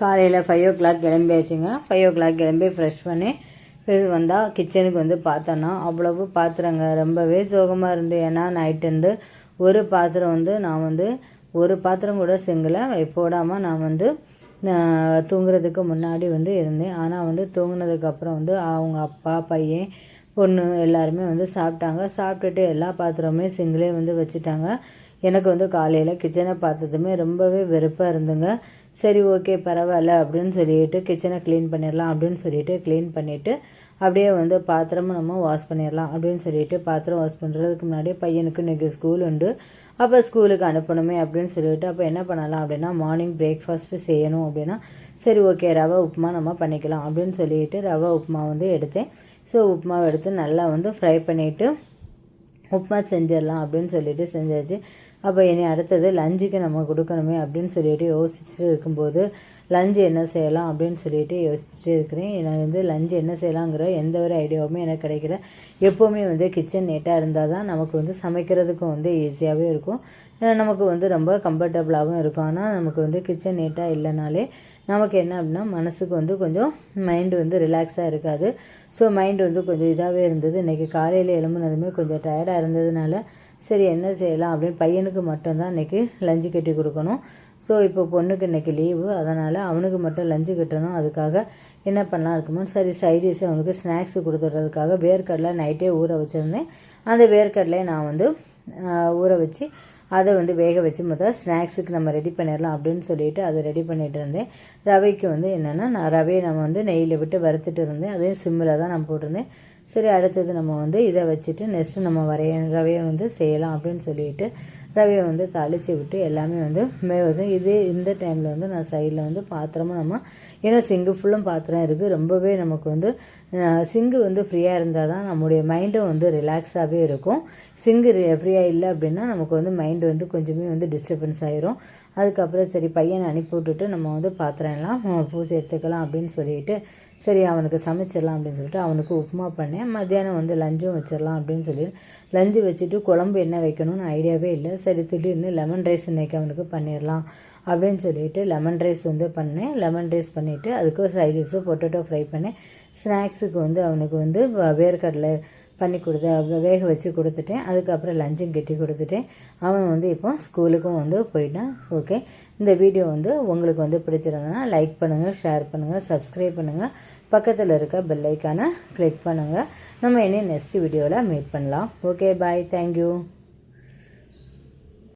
காலையில் 5 கிளம்பியாச்சுங்க. 5 கிளம்பி ஃப்ரெஷ் பண்ணி வந்தால் கிச்சனுக்கு வந்து பார்த்தோன்னா அவ்வளவு பாத்திரங்க. ரொம்பவே சோகமாக இருந்து, ஏன்னா நைட்டு ஒரு பாத்திரம் வந்து நான் வந்து ஒரு பாத்திரம் கூட சிங்கலை போடாமல் நான் வந்து தூங்குறதுக்கு முன்னாடி வந்து இருந்தேன். ஆனால் வந்து தூங்குனதுக்கப்புறம் வந்து அவங்க அப்பா, பையன், பொண்ணு எல்லாருமே வந்து சாப்பிட்டாங்க. சாப்பிட்டுட்டு எல்லா பாத்திரமே சிங்கிலே வந்து வச்சுட்டாங்க. எனக்கு வந்து காலையில் கிச்சனை பார்த்ததுமே ரொம்பவே வெறுப்பாக இருந்துங்க. சரி, ஓகே, பரவாயில்ல அப்படின்னு சொல்லிட்டு கிச்சனை க்ளீன் பண்ணிடலாம் அப்படின்னு சொல்லிட்டு க்ளீன் பண்ணிவிட்டு அப்படியே வந்து பாத்திரமும் நம்ம வாஷ் பண்ணிடலாம் அப்படின்னு சொல்லிட்டு பாத்திரம் வாஷ் பண்ணுறதுக்கு முன்னாடி பையனுக்கு இன்றைக்கி ஸ்கூல் உண்டு. அப்போ ஸ்கூலுக்கு அனுப்பணுமே அப்படின்னு சொல்லிட்டு அப்போ என்ன பண்ணலாம் அப்படின்னா, மார்னிங் பிரேக்ஃபாஸ்ட்டு செய்யணும் அப்படின்னா, சரி ஓகே ரவை உப்புமா நம்ம பண்ணிக்கலாம் அப்படின்னு சொல்லிட்டு ரவை உப்புமா வந்து எடுத்தேன். ஸோ உப்புமாவை எடுத்து நல்லா வந்து ஃப்ரை பண்ணிவிட்டு உப்புமா செஞ்சிடலாம் அப்படின்னு சொல்லிட்டு செஞ்சாச்சு. அப்போ இனி அடுத்தது லஞ்சுக்கு நம்ம கொடுக்கணுமே அப்படின்னு சொல்லிட்டு யோசிச்சுட்டு இருக்கும்போது லஞ்சு என்ன செய்யலாம் அப்படின்னு சொல்லிட்டு யோசிச்சுட்டு இருக்கிறேன். நான் வந்து லஞ்சு என்ன செய்யலாங்கிற எந்த ஒரு ஐடியாவுமே எனக்கு கிடைக்கல. எப்போவுமே வந்து கிச்சன் நீட்டாக இருந்தால் தான் நமக்கு வந்து சமைக்கிறதுக்கும் வந்து ஈஸியாகவே இருக்கும், நமக்கு வந்து ரொம்ப கம்ஃபர்டபுளாகவும் இருக்கும். ஆனால் நமக்கு வந்து கிச்சன் நீட்டாக இல்லைனாலே நமக்கு என்ன அப்படின்னா மனசுக்கு வந்து கொஞ்சம் மைண்டு வந்து ரிலாக்ஸாக இருக்காது. ஸோ மைண்டு வந்து கொஞ்சம் இதாகவே இருந்தது. இன்றைக்கி காலையில் எழும்புனதுமே கொஞ்சம் டயர்டாக இருந்ததுனால சரி என்ன செய்யலாம் அப்படின்னு பையனுக்கு மட்டும்தான் இன்றைக்கி லஞ்சு கட்டி கொடுக்கணும். ஸோ இப்போ பொண்ணுக்கு இன்றைக்கி லீவு, அதனால் அவனுக்கு மட்டும் லஞ்சு கட்டணும். அதுக்காக என்ன பண்ணலாம் இருக்குமோ சரி சைடிஷ் அவனுக்கு ஸ்நாக்ஸு கொடுத்துட்றதுக்காக வேர்க்கடலை நைட்டே ஊற வச்சுருந்தேன். அந்த வேர்க்கடலையை நான் வந்து ஊற வச்சு அதை வந்து வேக வச்சு முதல் ஸ்நாக்ஸுக்கு நம்ம ரெடி பண்ணிடலாம் அப்படின்னு சொல்லிட்டு அதை ரெடி பண்ணிகிட்டு இருந்தேன். ரவைக்கு வந்து என்னென்னா நான் ரவையை நம்ம வந்து நெய்யில் விட்டு வறுத்துட்டு இருந்தேன். அதையும் சிம்மில் தான் நான் போட்டிருந்தேன். சரி, அடுத்தது நம்ம வந்து இதை வச்சுட்டு நெக்ஸ்ட்டு நம்ம ரவையை வந்து செய்யலாம் அப்படின்னு சொல்லிட்டு ரவையை வந்து தாளித்து விட்டு எல்லாமே வந்து இந்த டைமில் வந்து நான் சைடில் வந்து பாத்திரமும் நம்ம ஏன்னா சிங்கு ஃபுல்லும் பாத்திரம் இருக்குது. ரொம்பவே நமக்கு வந்து சிங்கு வந்து ஃப்ரீயாக இருந்தால் தான் நம்முடைய மைண்டும் வந்து ரிலாக்ஸாகவே இருக்கும். சிங்கு ஃப்ரீயாக இல்லை அப்படின்னா நமக்கு வந்து மைண்டு வந்து கொஞ்சமே வந்து டிஸ்டர்பன்ஸ் ஆகிரும். அதுக்கப்புறம் சரி பையனை அனுப்பி விட்டுட்டு நம்ம வந்து பாத்திரம் எல்லாம் பூசி எடுத்துக்கலாம் அப்படின்னு சொல்லிட்டு சரி அவனுக்கு சமைச்சிடலாம் அப்படின்னு சொல்லிட்டு அவனுக்கு உப்புமா பண்ணேன். மத்தியானம் வந்து லஞ்சும் வச்சிடலாம் அப்படின்னு சொல்லி லஞ்சு வச்சுட்டு குழம்பு என்ன வைக்கணும்னு ஐடியாவே இல்லை. சரி திடீர்னு லெமன் ரைஸ் இன்றைக்கி அவனுக்கு பண்ணிடலாம் அப்படின்னு சொல்லிட்டு லெமன் ரைஸ் வந்து பண்ணேன். லெமன் ரைஸ் பண்ணிவிட்டு அதுக்கு சைடிஷு பொட்டேட்டோ ஃப்ரை பண்ணேன். ஸ்நாக்ஸுக்கு வந்து அவனுக்கு வந்து வேர்க்கடலை பண்ணி வேக வச்சு கொடுத்துட்டேன். அதுக்கப்புறம் லஞ்சும் கட்டி கொடுத்துட்டேன். அவன் வந்து இப்போ ஸ்கூலுக்கும் வந்து போயிட்டான். ஓகே, இந்த வீடியோ வந்து உங்களுக்கு வந்து பிடிச்சிருந்ததுன்னா லைக் பண்ணுங்கள், ஷேர் பண்ணுங்கள், சப்ஸ்கிரைப் பண்ணுங்கள், பக்கத்தில் இருக்க பெல் ஐக்கானை கிளிக் பண்ணுங்கள். நம்ம இனி நெக்ஸ்ட் வீடியோவில் மீட் பண்ணலாம். ஓகே, பாய், தேங்க்யூ.